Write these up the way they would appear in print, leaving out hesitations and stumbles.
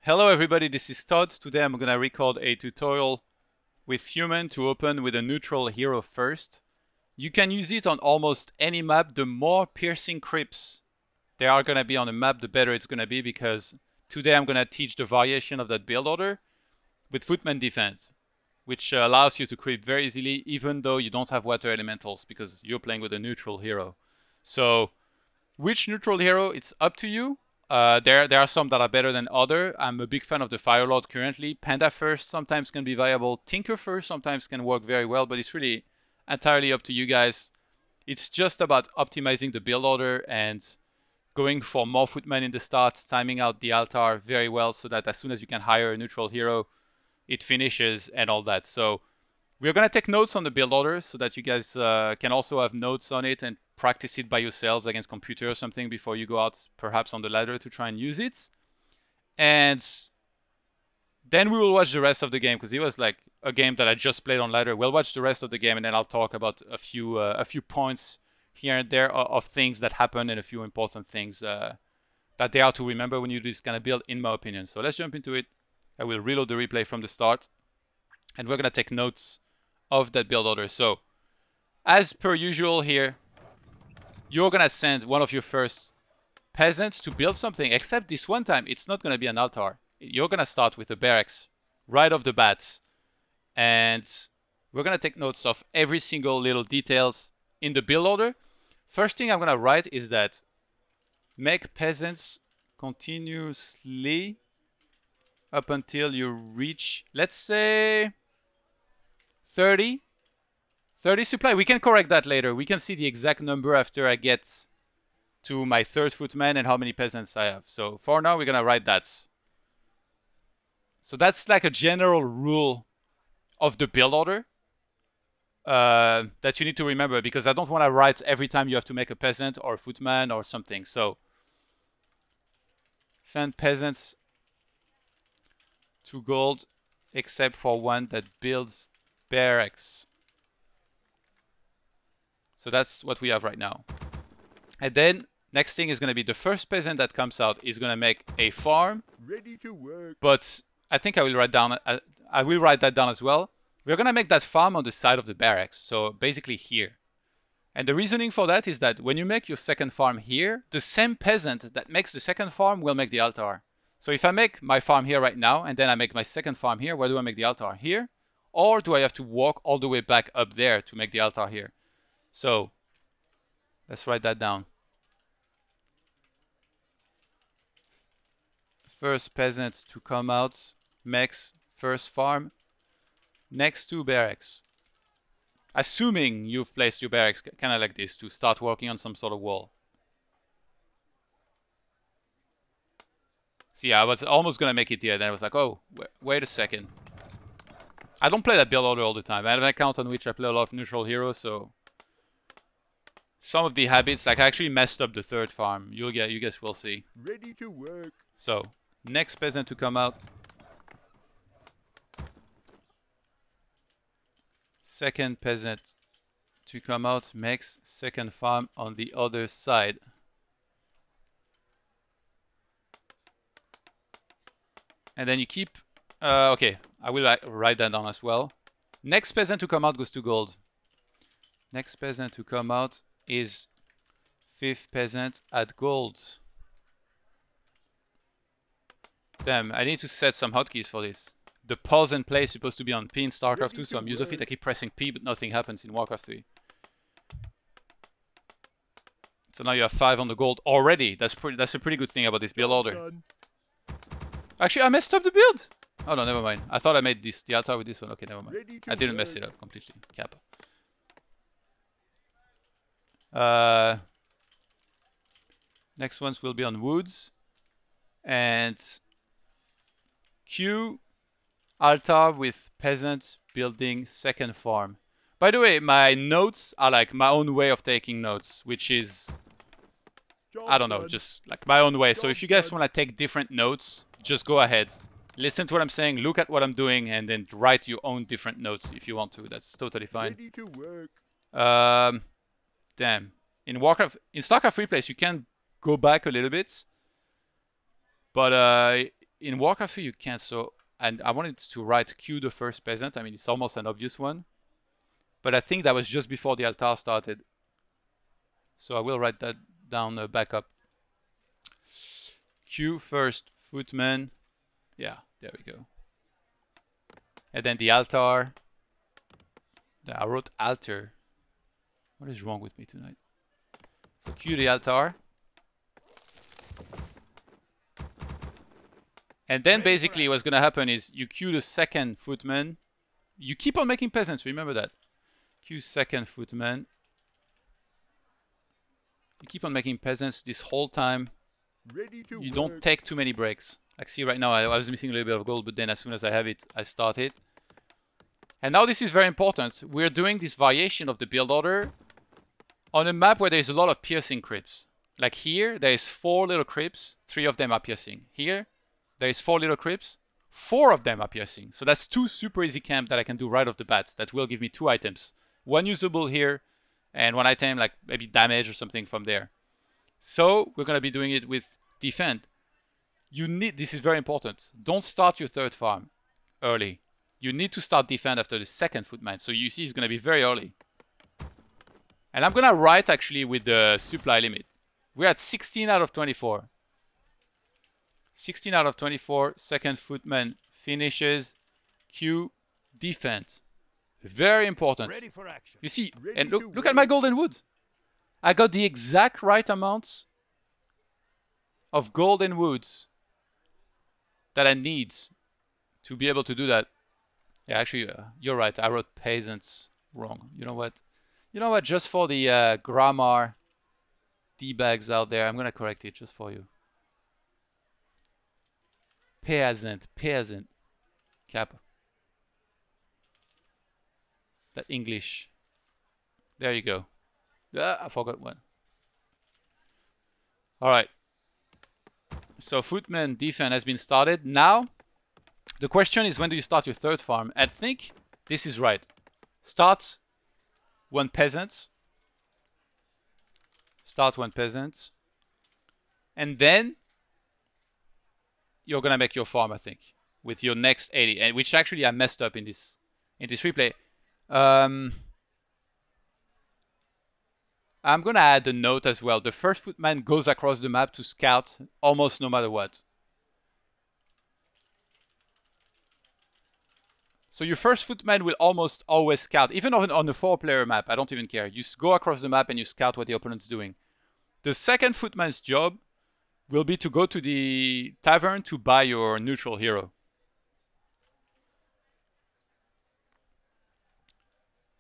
Hello everybody, this is Todd. Today I'm gonna record a tutorial with human to open with a neutral hero first. You can use it on almost any map. The more piercing crypts there are gonna be on a map, the better it's gonna be, because today I'm gonna teach the variation of that build order with Footman Defend, which allows you to creep very easily even though you don't have water elementals because you're playing with a neutral hero. So which neutral hero, it's up to you. There are some that are better than other. I'm a big fan of the Fire Lord currently. Panda first sometimes can be viable. Tinker first sometimes can work very well, but it's really entirely up to you guys. It's just about optimizing the build order and going for more footmen in the start, timing out the altar very well so that as soon as you can hire a neutral hero, it finishes and all that. So we're going to take notes on the build order so that you guys can also have notes on it and practice it by yourselves against computer or something before you go out perhaps on the ladder to try and use it. And then we will watch the rest of the game, because it was like a game that I just played on ladder. We'll watch the rest of the game and then I'll talk about a few points here and there of things that happen and a few important things that they are to remember when you do this kind of build, in my opinion. So let's jump into it. I will reload the replay from the start and we're going to take notes of that build order. So as per usual here, you're gonna send one of your first peasants to build something, except this one time it's not gonna be an altar. You're gonna start with a barracks right off the bat, and we're gonna take notes of every single little details in the build order. First thing I'm gonna write is that make peasants continuously up until you reach, let's say, 30 supply. We can correct that later. We can see the exact number after I get to my third footman and how many peasants I have. So for now, we're going to write that. So that's like a general rule of the build order that you need to remember, because I don't want to write every time you have to make a peasant or a footman or something. So send peasants to gold except for one that builds barracks. So that's what we have right now. And then next thing is going to be the first peasant that comes out is going to make a farm. Ready to work. But I think I will write that down as well. We're going to make that farm on the side of the barracks. So basically here. And the reasoning for that is that when you make your second farm here, the same peasant that makes the second farm will make the altar. So if I make my farm here right now and then I make my second farm here, where do I make the altar? Here? Or do I have to walk all the way back up there to make the altar here? So let's write that down. First peasant to come out makes first farm next to barracks. Assuming you've placed your barracks kind of like this to start working on some sort of wall. See, I was almost going to make it here, then I was like, oh, wait a second. I don't play that build order all the time. I have an account on which I play a lot of neutral heroes, so some of the habits, like I actually messed up the third farm. You guys will see. Ready to work. So, next peasant to come out. Second peasant to come out makes second farm on the other side. And then you keep, okay, I will write that down as well. Next peasant to come out goes to gold. Next peasant to come out is fifth peasant at gold. Damn, I need to set some hotkeys for this. The pause and play is supposed to be on P in StarCraft 2, so I'm used of it. I keep pressing P, but nothing happens in WarCraft 3. So now you have 5 on the gold already. That's a pretty good thing about this build order. Actually, I messed up the build! Oh no, never mind. I thought I made the altar with this one. Okay, never mind. I didn't mess it up completely. Kappa. Next ones will be on woods. And Q altar with peasant building second farm. By the way, my notes are like my own way of taking notes, which is, I don't know, just like my own way. So if you guys want to take different notes, just go ahead. Listen to what I'm saying, look at what I'm doing, and then write your own different notes if you want to. That's totally fine. Ready to work. Damn. In StarCraft 3 place, you can go back a little bit. But in WarCraft 3 you can't. So, and I wanted to write Q the first peasant. I mean, it's almost an obvious one, but I think that was just before the altar started. So I will write that down back up. Q first footman. Yeah, there we go. And then the altar. I wrote altar. What is wrong with me tonight? So Q the altar. And then basically what's going to happen is you queue the second footman. You keep on making peasants, remember that. Queue second footman. You keep on making peasants this whole time. You don't take too many breaks. Like see right now I was missing a little bit of gold, but then as soon as I have it, I start it. And now this is very important. We're doing this variation of the build order on a map where there's a lot of piercing crypts. Like here, there's 4 little crypts, 3 of them are piercing. Here, there's 4 little crypts, 4 of them are piercing. So that's 2 super easy camp that I can do right off the bat. That will give me 2 items. 1 usable here, and 1 item like maybe damage or something from there. So we're going to be doing it with defend. You need, this is very important. Don't start your third farm early. You need to start defend after the second footman. So you see it's going to be very early. And I'm going to write actually with the supply limit. We're at 16 out of 24. 16 out of 24. Second footman finishes. Q defense. Very important. Ready for action. You see, and look at my golden wood. I got the exact right amounts of golden woods that I need to be able to do that. Yeah, actually, you're right. I wrote peasants wrong. You know what? You know what? Just for the grammar D-bags out there, I'm going to correct it just for you. Peasant. Cap. That English. There you go. I forgot one. All right. So Footman Defend has been started. Now, the question is when do you start your third farm? I think this is right. Start 1 peasant. Start 1 peasant. And then you're going to make your farm, I think, with your next 80. And which actually I messed up in this replay. I'm going to add a note as well. The first footman goes across the map to scout almost no matter what. So your first footman will almost always scout. Even on a 4-player map, I don't even care. You go across the map and you scout what the opponent's doing. The second footman's job will be to go to the tavern to buy your neutral hero.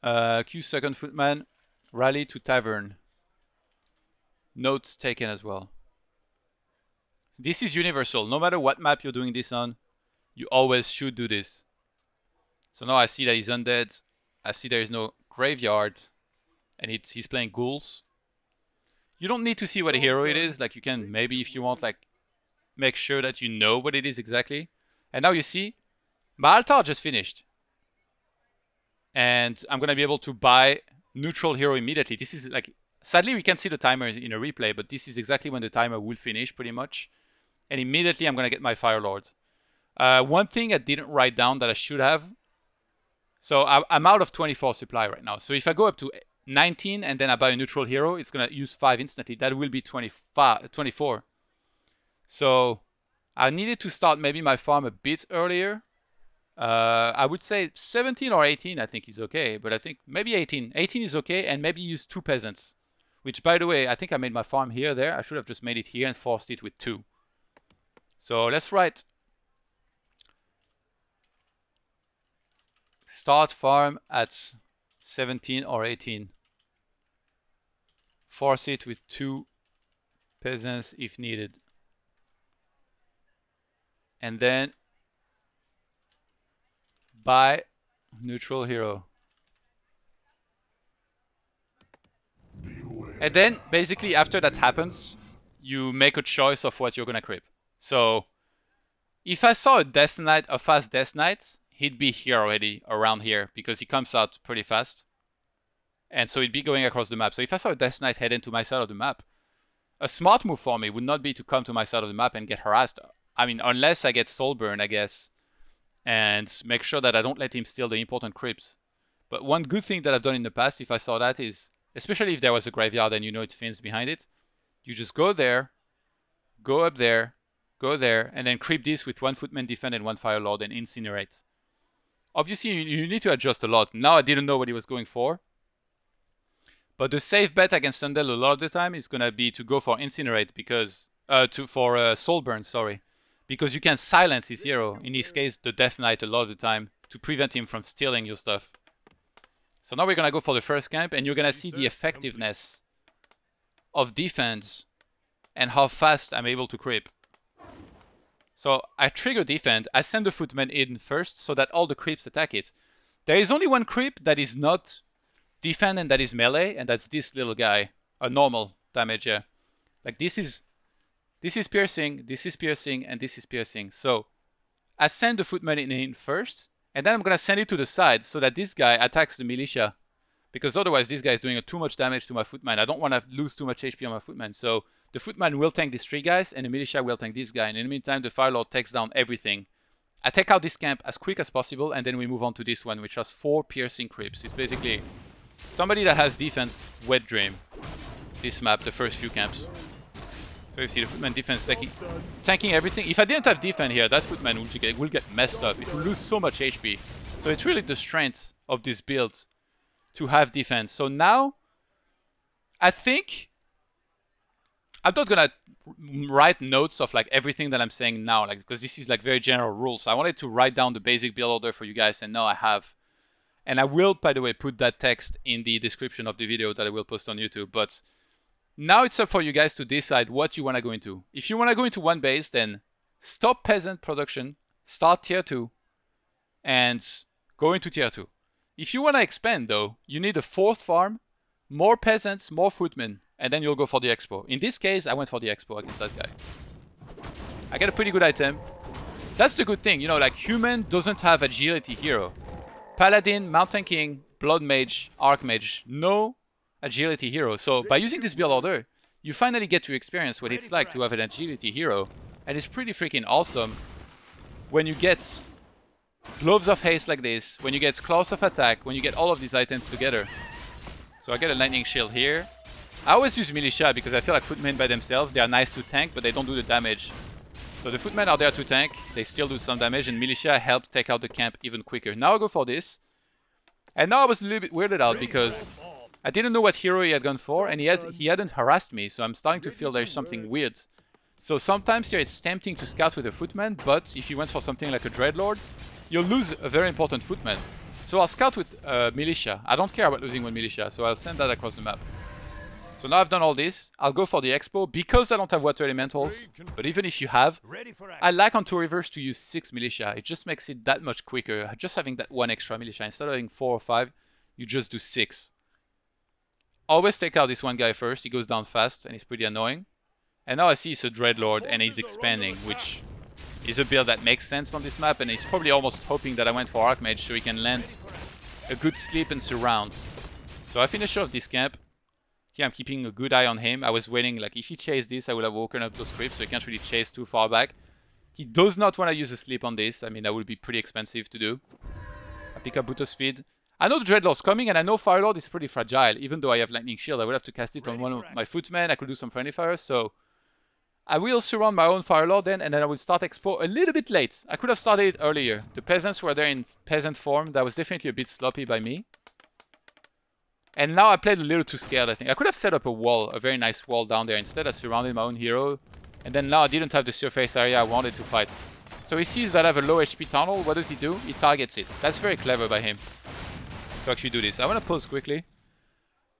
Q second footman, rally to tavern. Notes taken as well. This is universal. No matter what map you're doing this on, you always should do this. So now I see that he's undead. I see there is no graveyard. And he's playing ghouls. You don't need to see what hero it is. Like you can maybe if you want like make sure that you know what it is exactly. And now you see my altar just finished. And I'm going to be able to buy neutral hero immediately. This is like, sadly we can't see the timer in a replay, but this is exactly when the timer will finish pretty much. And immediately I'm going to get my Fire Lord. One thing I didn't write down that I should have. So I'm out of 24 supply right now. So if I go up to 19 and then I buy a neutral hero, it's going to use 5 instantly. That will be 24. So I needed to start maybe my farm a bit earlier. I would say 17 or 18 I think is okay, but I think maybe 18. 18 is okay, and maybe use 2 peasants. Which, by the way, I think I made my farm here, there. I should have just made it here and forced it with 2. So let's write start farm at 17 or 18. Force it with 2 peasants if needed. And then buy neutral hero. And then basically after that happens, you make a choice of what you're gonna creep. So if I saw a Death Knight, a fast Death Knight, he'd be here already around here because he comes out pretty fast. And so he'd be going across the map. So if I saw a Death Knight head into my side of the map, a smart move for me would not be to come to my side of the map and get harassed I mean, unless I get Soulburn, I guess, and make sure that I don't let him steal the important crypts. But one good thing that I've done in the past, if I saw that, is, especially if there was a graveyard and you know it fins behind it, you just go there, go up there, go there, and then creep this with one Footman Defend and one Firelord and incinerate. Obviously, you need to adjust a lot. Now I didn't know what he was going for. But the safe bet against Sundel a lot of the time is going to be to go for Incinerate because... for Soulburn, sorry. Because you can silence his hero, in this case the Death Knight a lot of the time, to prevent him from stealing your stuff. So now we're going to go for the first camp, and you're going to see the effectiveness of defense and how fast I'm able to creep. So I trigger defend, I send the Footman in first so that all the creeps attack it. There is only one creep that is not defend and that is melee, and that's this little guy. A normal damage, yeah. Like this is piercing, and this is piercing. So I send the Footman in first, and then I'm gonna send it to the side so that this guy attacks the militia. Because otherwise this guy is doing too much damage to my Footman. I don't want to lose too much HP on my Footman. So the Footman will tank these three guys, and the militia will tank this guy. And in the meantime, the Firelord takes down everything. I take out this camp as quick as possible, and then we move on to this one, which has 4 piercing creeps. It's basically somebody that has defense, Wet Dream. This map, the first few camps. So you see the Footman defense tanking everything. If I didn't have defense here, that Footman will get messed up. It will lose so much HP. So it's really the strength of this build to have defense. So now, I think I'm not gonna write notes of like everything that I'm saying now, like because this is like very general rules. I wanted to write down the basic build order for you guys, and now I have. And I will, by the way, put that text in the description of the video that I will post on YouTube. But now it's up for you guys to decide what you want to go into. If you want to go into one base, then stop peasant production, start tier 2, and go into tier 2. If you want to expand, though, you need a 4th farm, more peasants, more footmen, and then you'll go for the expo. In this case, I went for the expo against that guy. I get a pretty good item. That's the good thing, you know, like human doesn't have agility hero. Paladin, Mountain King, Blood Mage, Archmage, no agility hero. So by using this build order, you finally get to experience what it's like to have an agility hero. And it's pretty freaking awesome when you get Gloves of Haste like this, when you get Claws of Attack, when you get all of these items together. So I get a Lightning Shield here. I always use Militia because I feel like Footmen by themselves, they are nice to tank, but they don't do the damage. So the Footmen are there to tank, they still do some damage, and Militia help take out the camp even quicker. Now I'll go for this. And now I was a little bit weirded out because I didn't know what hero he had gone for, and he hadn't harassed me, so I'm starting to feel there's something weird. So sometimes here it's tempting to scout with a Footman, but if you went for something like a Dreadlord, you'll lose a very important Footman. So I'll scout with Militia. I don't care about losing one Militia, so I'll send that across the map. So now I've done all this, I'll go for the expo because I don't have water elementals. But even if you have, I like on 2 rivers to use 6 militia. It just makes it that much quicker. Just having that 1 extra militia. Instead of having 4 or 5, you just do 6. Always take out this one guy first. He goes down fast and he's pretty annoying. And now I see it's a Dreadlord and he's expanding, which is a build that makes sense on this map. And he's probably almost hoping that I went for Archmage so he can land a good sleep and surround. So I finish off this camp. Here I'm keeping a good eye on him. I was waiting, like if he chased this, I would have woken up those creeps, so he can't really chase too far back. He does not want to use a sleep on this. I mean, that would be pretty expensive to do. I pick up Boot of Speed. I know the Dreadlord's coming, and I know Firelord is pretty fragile. Even though I have Lightning Shield, I would have to cast it on one of my Footmen. I could do some Friendly Fire, so I will surround my own Firelord then, and then I will start Expo a little bit late. I could have started it earlier. The peasants were there in peasant form. That was definitely a bit sloppy by me. And now I played a little too scared, I think. I could have set up a wall, a very nice wall down there. Instead, I surrounded my own hero. And then now I didn't have the surface area I wanted to fight. So he sees that I have a low HP tunnel. What does he do? He targets it. That's very clever by him to actually do this. I want to pause quickly.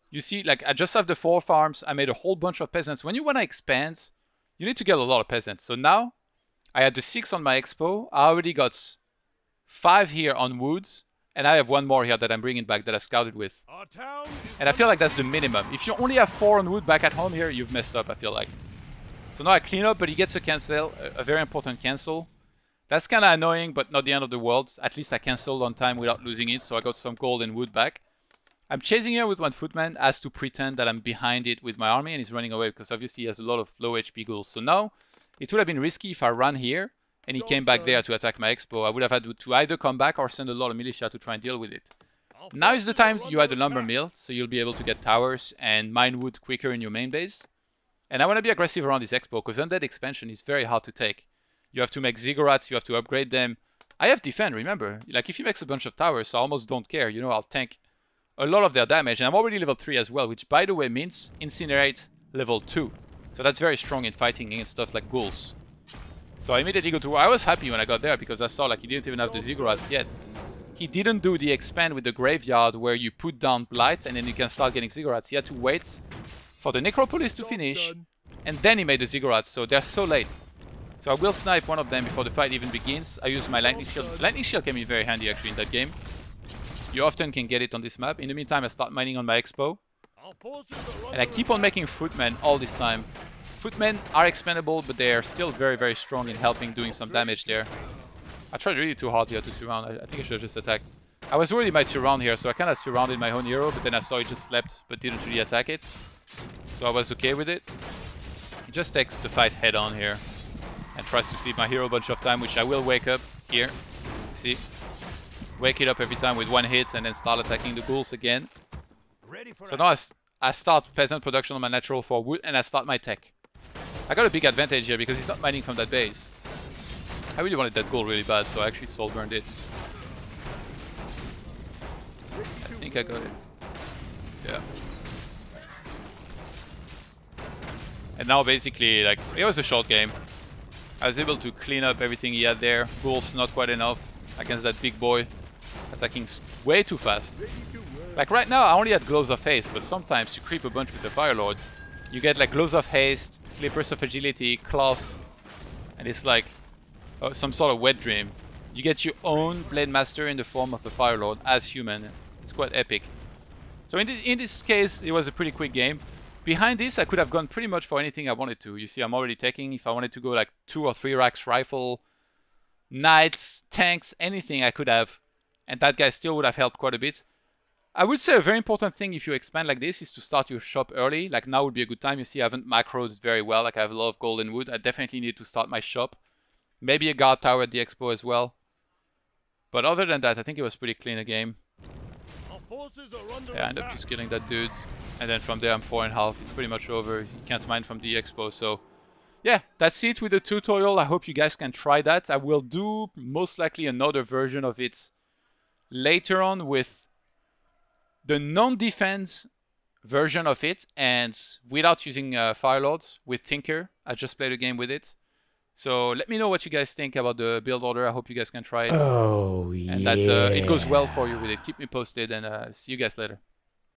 You see, like, I just have the 4 farms. I made a whole bunch of peasants. When you want to expand, you need to get a lot of peasants. So now, I had the 6 on my expo. I already got 5 here on woods. And I have 1 more here that I'm bringing back that I scouted with. And I feel like that's the minimum. If you only have 4 on wood back at home here, you've messed up, I feel like. So now I clean up, but he gets a cancel, a very important cancel. That's kind of annoying, but not the end of the world. At least I canceled on time without losing it, so I got some gold and wood back. I'm chasing here with 1 Footman as to pretend that I'm behind it with my army, and he's running away because obviously he has a lot of low HP ghouls. So now It would have been risky if I ran here and he came back there to attack my expo. I would have had to either come back or send a lot of militia to try and deal with it. Now is the time you had a lumber mill, so you'll be able to get towers and mine wood quicker in your main base. And I want to be aggressive around this expo, because undead expansion is very hard to take. You have to make ziggurats, you have to upgrade them. I have defend, remember. Like, if he makes a bunch of towers, I almost don't care. You know, I'll tank a lot of their damage. And I'm already level 3 as well, which, by the way, means incinerate level 2. So that's very strong in fighting against stuff like ghouls. So I immediately go to war. I was happy when I got there, because I saw, like, he didn't even have the ziggurats yet. He didn't do the expand with the graveyard where you put down blight and then you can start getting ziggurats. He had to wait for the necropolis to finish, and then he made the ziggurats, so they're so late. So I will snipe one of them before the fight even begins. I use my lightning shield. Lightning shield came in very handy actually in that game. You often can get it on this map. In the meantime, I start mining on my expo. And I keep on making footmen all this time. Footmen are expendable, but they are still very, very strong in helping doing some damage there. I tried really too hard here to surround. I think I should have just attacked. I was worried he might surround here, so I kind of surrounded my own hero, but then I saw he just slept, but didn't really attack it. So I was okay with it. He just takes the fight head on here and tries to sleep my hero a bunch of time, which I will wake up here. See? Wake it up every time with one hit and then start attacking the ghouls again. So now I start peasant production on my natural for wood and I start my tech. I got a big advantage here because he's not mining from that base. I really wanted that ghoul really bad, so I actually soul burned it. I think I got it. Yeah. And now basically, like, it was a short game. I was able to clean up everything he had there. Ghouls not quite enough against that big boy. Attacking way too fast. Like right now I only had Gloves of Haste, but sometimes you creep a bunch with the Fire Lord. You get like Gloves of Haste, Slippers of Agility, Claws, and it's like some sort of wet dream. You get your own Blade Master in the form of a Fire Lord as human. It's quite epic. So in this case, it was a pretty quick game. Behind this, I could have gone pretty much for anything I wanted to. You see, I'm already taking. If I wanted to go like 2 or 3 racks rifle, knights, tanks, anything I could have. And that guy still would have helped quite a bit. I would say a very important thing if you expand like this is to start your shop early. Like now would be a good time. You see, I haven't macroed very well. Like I have a lot of golden wood. I definitely need to start my shop. Maybe a guard tower at the expo as well. But other than that, I think it was pretty clean a game. Yeah, I ended up just killing that dude. And then from there I'm 4.5. It's pretty much over. You can't mine from the expo. So yeah, that's it with the tutorial. I hope you guys can try that. I will do most likely another version of it later on with the non-defense version of it and without using Firelords with Tinker. I just played a game with it. So let me know what you guys think about the build order. I hope you guys can try it. Oh, yeah. And that it goes well for you with it. Keep me posted and see you guys later.